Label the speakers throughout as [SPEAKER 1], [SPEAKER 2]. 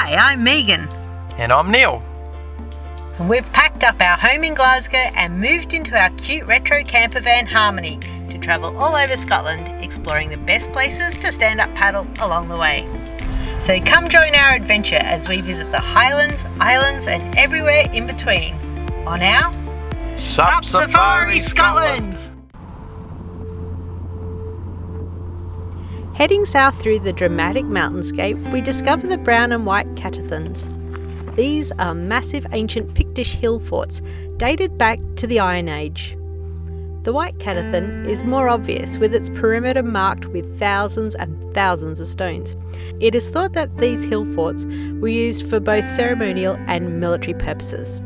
[SPEAKER 1] Hi, I'm Megan.
[SPEAKER 2] And I'm Neil.
[SPEAKER 1] And we've packed up our home in Glasgow and moved into our cute retro camper van Harmony to travel all over Scotland, exploring the best places to stand up paddle along the way. So come join our adventure as we visit the Highlands, Islands and everywhere in between on our
[SPEAKER 2] SUP
[SPEAKER 1] Safari Scotland! Heading south through the dramatic mountainscape, we discover the brown and white Catherthuns. These are massive ancient Pictish hill forts dated back to the Iron Age. The white Catherthun is more obvious, with its perimeter marked with thousands and thousands of stones. It is thought that these hill forts were used for both ceremonial and military purposes.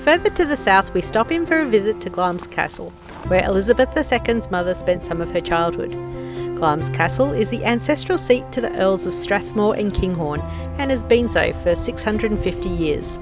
[SPEAKER 1] Further to the south, we stop in for a visit to Gloms Castle, where Elizabeth II's mother spent some of her childhood. Glamis Castle is the ancestral seat to the Earls of Strathmore and Kinghorn, and has been so for 650 years.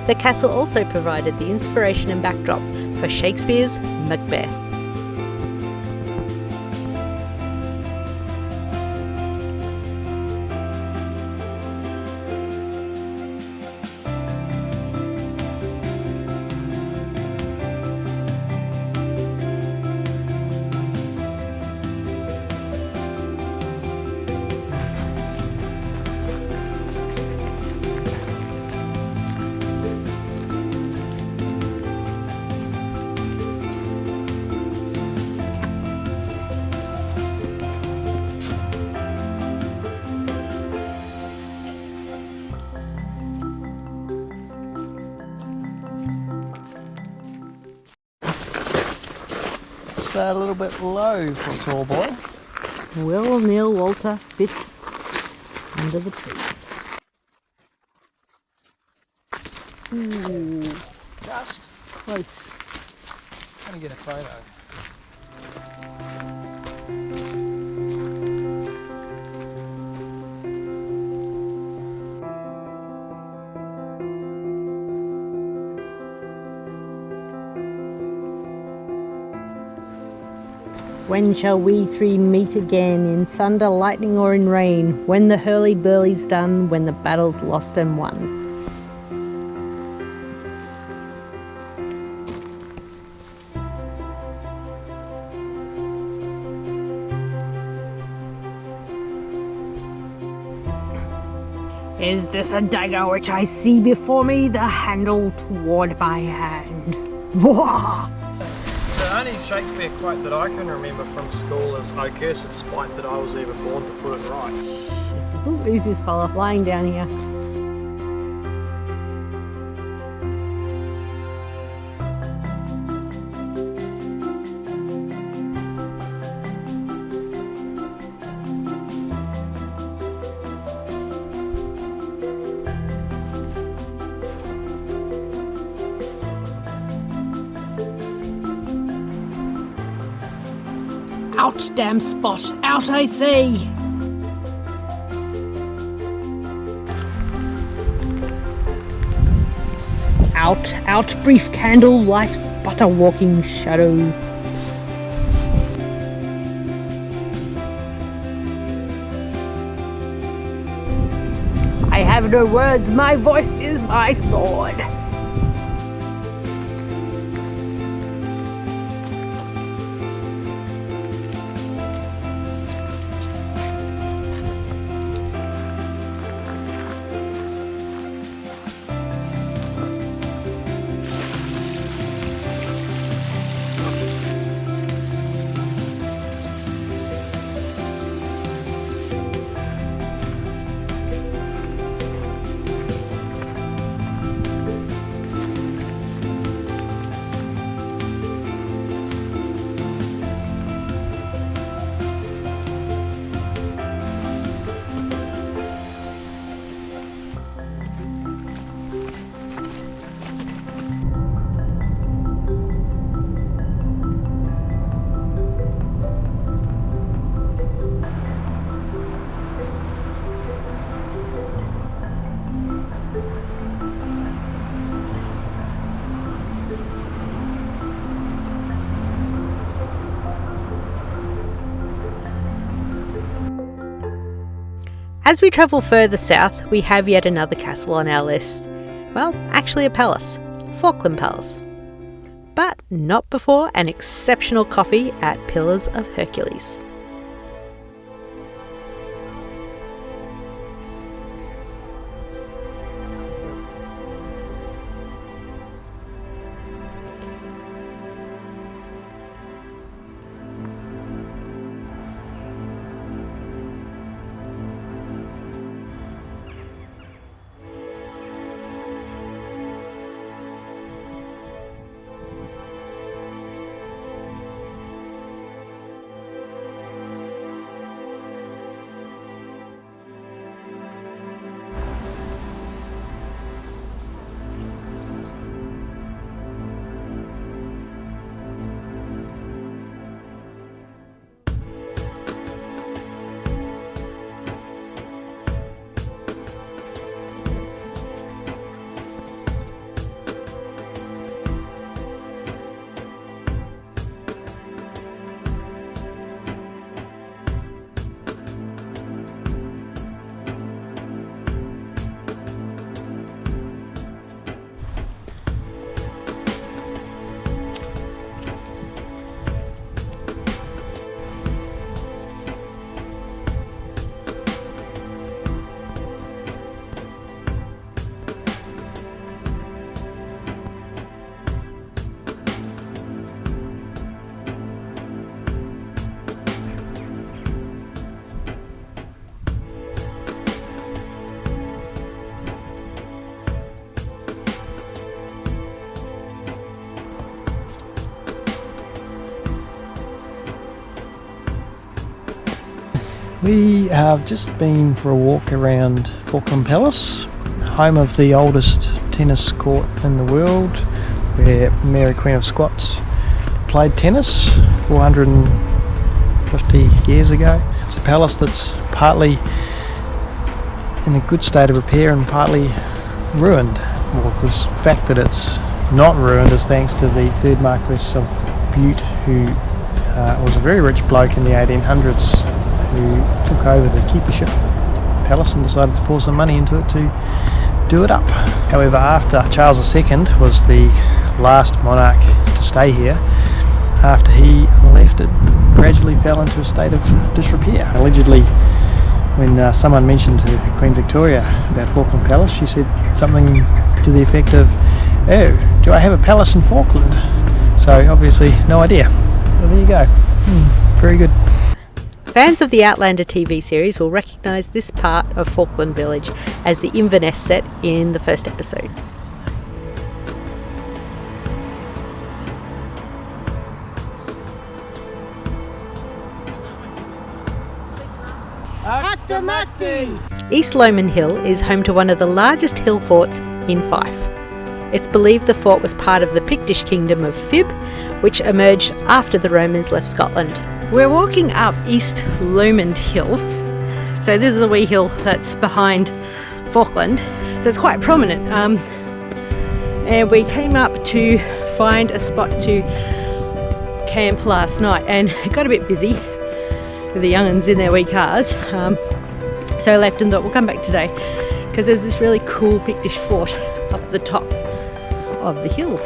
[SPEAKER 1] The castle also provided the inspiration and backdrop for Shakespeare's Macbeth.
[SPEAKER 2] A little bit low for a tall boy.
[SPEAKER 1] Will Neil Walter fit under the trees? Ooh,
[SPEAKER 2] Just
[SPEAKER 1] close.
[SPEAKER 2] just gonna get a photo.
[SPEAKER 1] When shall we three meet again, in thunder, lightning or in rain, when the hurly-burly's done, when the battle's lost and won? Is this a dagger which I see before me, the handle toward my hand? Wah!
[SPEAKER 2] The only Shakespeare quote that I can remember from school is, "O cursed spite that I was ever born to put it right."
[SPEAKER 1] Ooh, who's this fella lying down here? Out, damn spot! Out, I say! Out, out, brief candle, life's but a walking shadow. I have no words, my voice is my sword. As we travel further south, we have yet another castle on our list. Well, actually a palace, Falkland Palace. But not before an exceptional coffee at Pillars of Hercules.
[SPEAKER 2] We have just been for a walk around Falkland Palace, home of the oldest tennis court in the world, where Mary Queen of Scots played tennis 450 years ago. It's a palace that's partly in a good state of repair and partly ruined. Well, this fact that it's not ruined is thanks to the third Marquess of Bute, who was a very rich bloke in the 1800s, who took over the keepership palace and decided to pour some money into it to do it up. However, after Charles II was the last monarch to stay here, after he left, it gradually fell into a state of disrepair. Allegedly, when someone mentioned to Queen Victoria about Falkland Palace, she said something to the effect of, "Oh, do I have a palace in Falkland?" So obviously no idea. Well, there you go. Very good.
[SPEAKER 1] Fans of the Outlander TV series will recognise this part of Falkland Village as the Inverness set in the first episode. East Lomond Hill is home to one of the largest hill forts in Fife. It's believed the fort was part of the Pictish kingdom of Fife, which emerged after the Romans left Scotland. We're walking up East Lomond Hill. So this is a wee hill that's behind Falkland. So it's quite prominent. And we came up to find a spot to camp last night, and it got a bit busy with the young'uns in their wee cars. So I left and thought we'll come back today because there's this really cool Pictish fort up the top of the hill.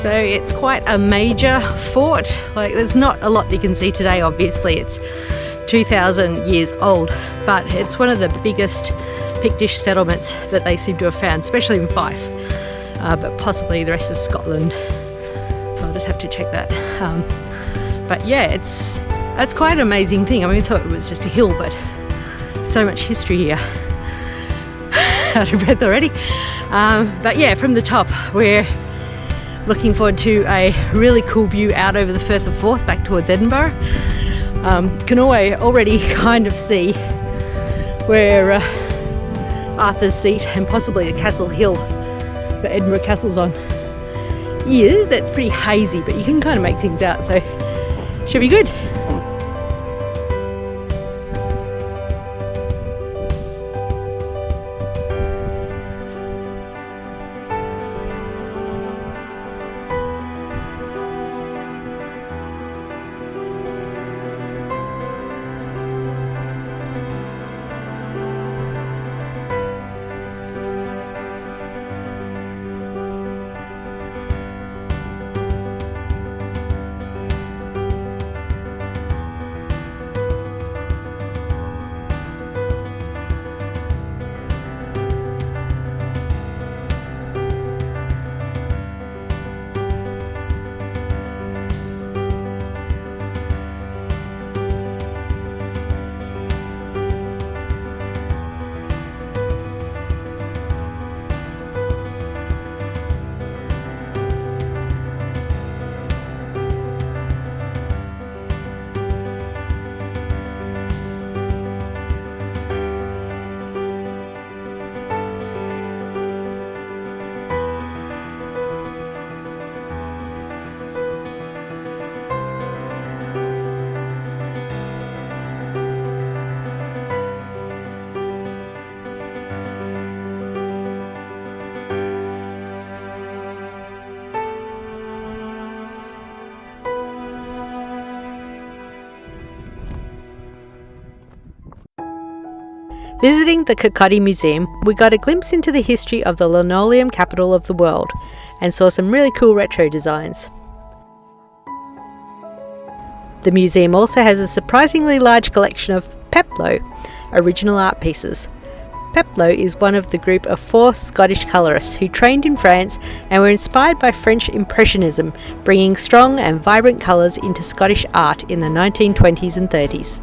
[SPEAKER 1] So it's quite a major fort. Like, there's not a lot you can see today, obviously. It's 2,000 years old, but it's one of the biggest Pictish settlements that they seem to have found, especially in Fife, but possibly the rest of Scotland. So I'll just have to check that. But yeah, that's quite an amazing thing. I mean, I thought it was just a hill, but so much history here. Out of breath already. But yeah, from the top, we're looking forward to a really cool view out over the Firth of Forth back towards Edinburgh. Can already kind of see where Arthur's Seat and possibly the Castle Hill that Edinburgh Castle's on is. It's pretty hazy, but you can kind of make things out, so should be good. Visiting the Kirkaldy Museum, we got a glimpse into the history of the linoleum capital of the world and saw some really cool retro designs. The museum also has a surprisingly large collection of peplo, original art pieces. Peplo is one of the group of 4 Scottish colourists who trained in France and were inspired by French Impressionism, bringing strong and vibrant colours into Scottish art in the 1920s and 30s.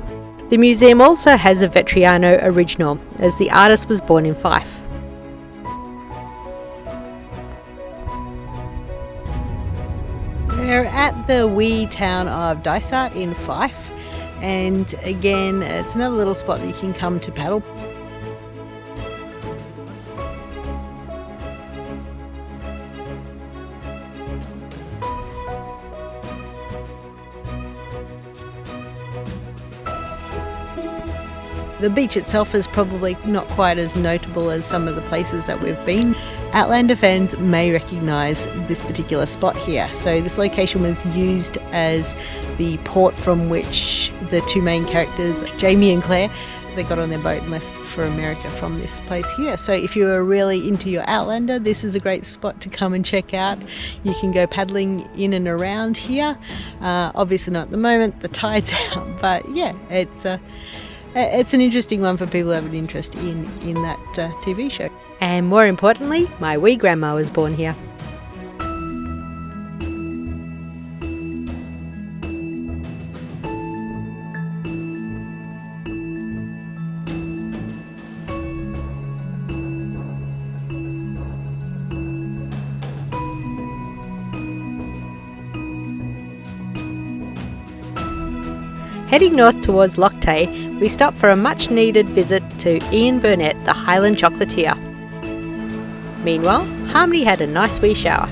[SPEAKER 1] The museum also has a Vetriano original, as the artist was born in Fife. We're at the wee town of Dysart in Fife, and again it's another little spot that you can come to paddle. The beach itself is probably not quite as notable as some of the places that we've been. Outlander fans may recognise this particular spot here. So this location was used as the port from which the 2 main characters, Jamie and Claire, they got on their boat and left for America from this place here. So if you're really into your Outlander, this is a great spot to come and check out. You can go paddling in and around here. Obviously not at the moment, the tide's out, but yeah, it's an interesting one for people who have an interest in that TV show. And more importantly, my wee grandma was born here. Heading north towards Loch Tay, we stop for a much needed visit to Burnett, the Highland Chocolatier. Meanwhile, Harmony had a nice wee shower.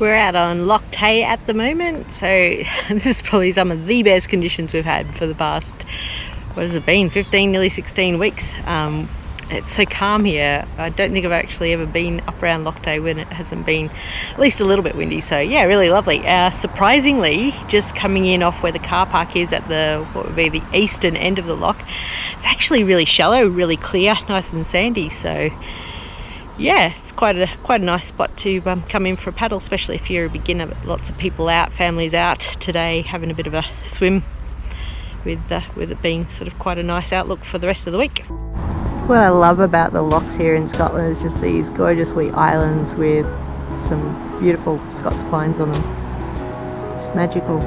[SPEAKER 1] We're out on Loch Tay at the moment, so this is probably some of the best conditions we've had for the past, what has it been, 15, nearly 16 weeks. It's so calm here. I don't think I've actually ever been up around Loch Tay when it hasn't been at least a little bit windy, so yeah, really lovely. Surprisingly, just coming in off where the car park is at the, what would be the eastern end of the loch, it's actually really shallow, really clear, nice and sandy, so yeah, it's quite a nice spot to come in for a paddle, especially if you're a beginner. But lots of people out, families out today having a bit of a swim, with it being sort of quite a nice outlook for the rest of the week. That's what I love about the lochs here in Scotland, is just these gorgeous wee islands with some beautiful Scots pines on them. Just magical.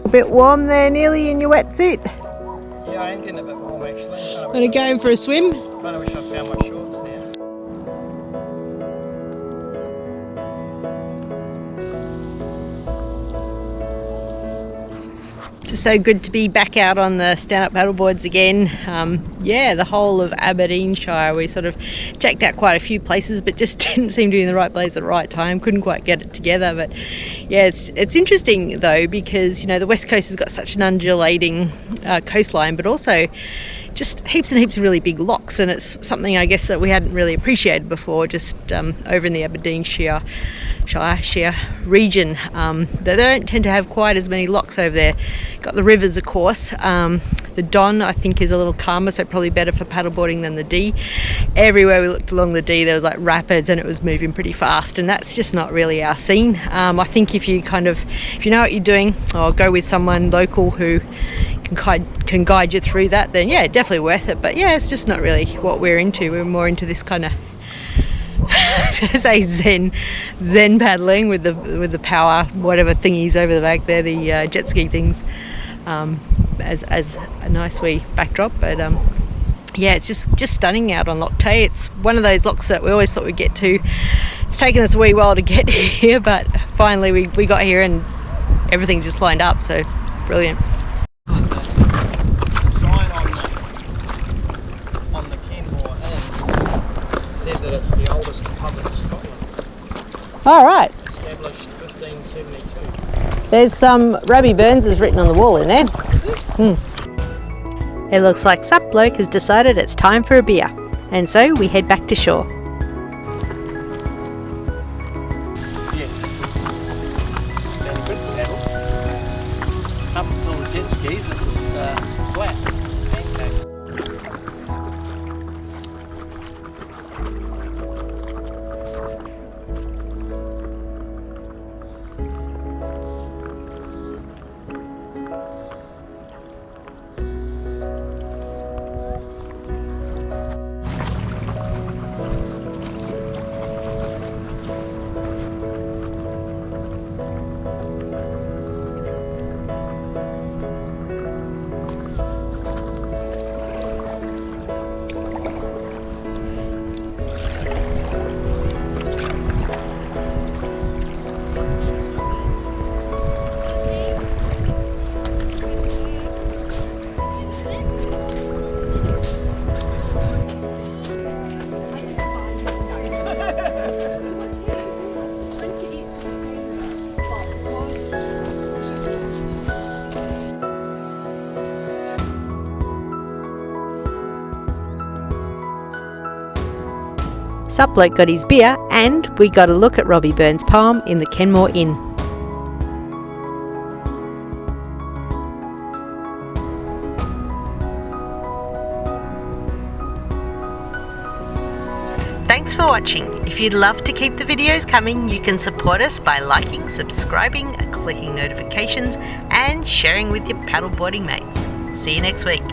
[SPEAKER 1] A bit warm there, nearly in your wetsuit.
[SPEAKER 2] Yeah, I am getting a bit warm actually.
[SPEAKER 1] Want to go in for a swim?
[SPEAKER 2] Kind of wish I'd found my shorts now.
[SPEAKER 1] Just so good to be back out on the stand-up paddleboards again. Yeah, the whole of Aberdeenshire, we sort of checked out quite a few places, but just didn't seem to be in the right place at the right time. Couldn't quite get it together. But yeah, it's interesting though, because you know the West Coast has got such an undulating coastline, but also just heaps and heaps of really big lochs, and it's something I guess that we hadn't really appreciated before, just over in the Aberdeenshire region. They don't tend to have quite as many lochs over there. Got the rivers, of course. The Don, I think, is a little calmer, so probably better for paddleboarding than the Dee. Everywhere we looked along the Dee, there was like rapids, and it was moving pretty fast, and that's just not really our scene. I think if you know what you're doing, or go with someone local who can guide you through that, then yeah, definitely worth it. But yeah, it's just not really what we're into. We're more into this kind of say zen paddling with the power whatever thingies over the back there, the jet ski things, as a nice wee backdrop. But yeah, it's just stunning out on Loch Tay. It's one of those lochs that we always thought we'd get to. It's taken us a wee while to get here, but finally we got here and everything just lined up, so Brilliant.
[SPEAKER 2] The sign on the Kenmore Inn said that it's the oldest pub in Scotland,
[SPEAKER 1] All right.
[SPEAKER 2] established 1572.
[SPEAKER 1] There's some Robbie Burns is written on the wall in there. It looks like SUP bloke has decided it's time for a beer, and so we head back to shore.
[SPEAKER 2] Yes. Been a good paddle. Up until the jet skis, it was flat. It's a pancake.
[SPEAKER 1] SUP bloke got his beer, and we got a look at Robbie Burns' poem in the Kenmore Inn. Thanks for watching. If you'd love to keep the videos coming, you can support us by liking, subscribing, clicking notifications, and sharing with your paddleboarding mates. See you next week.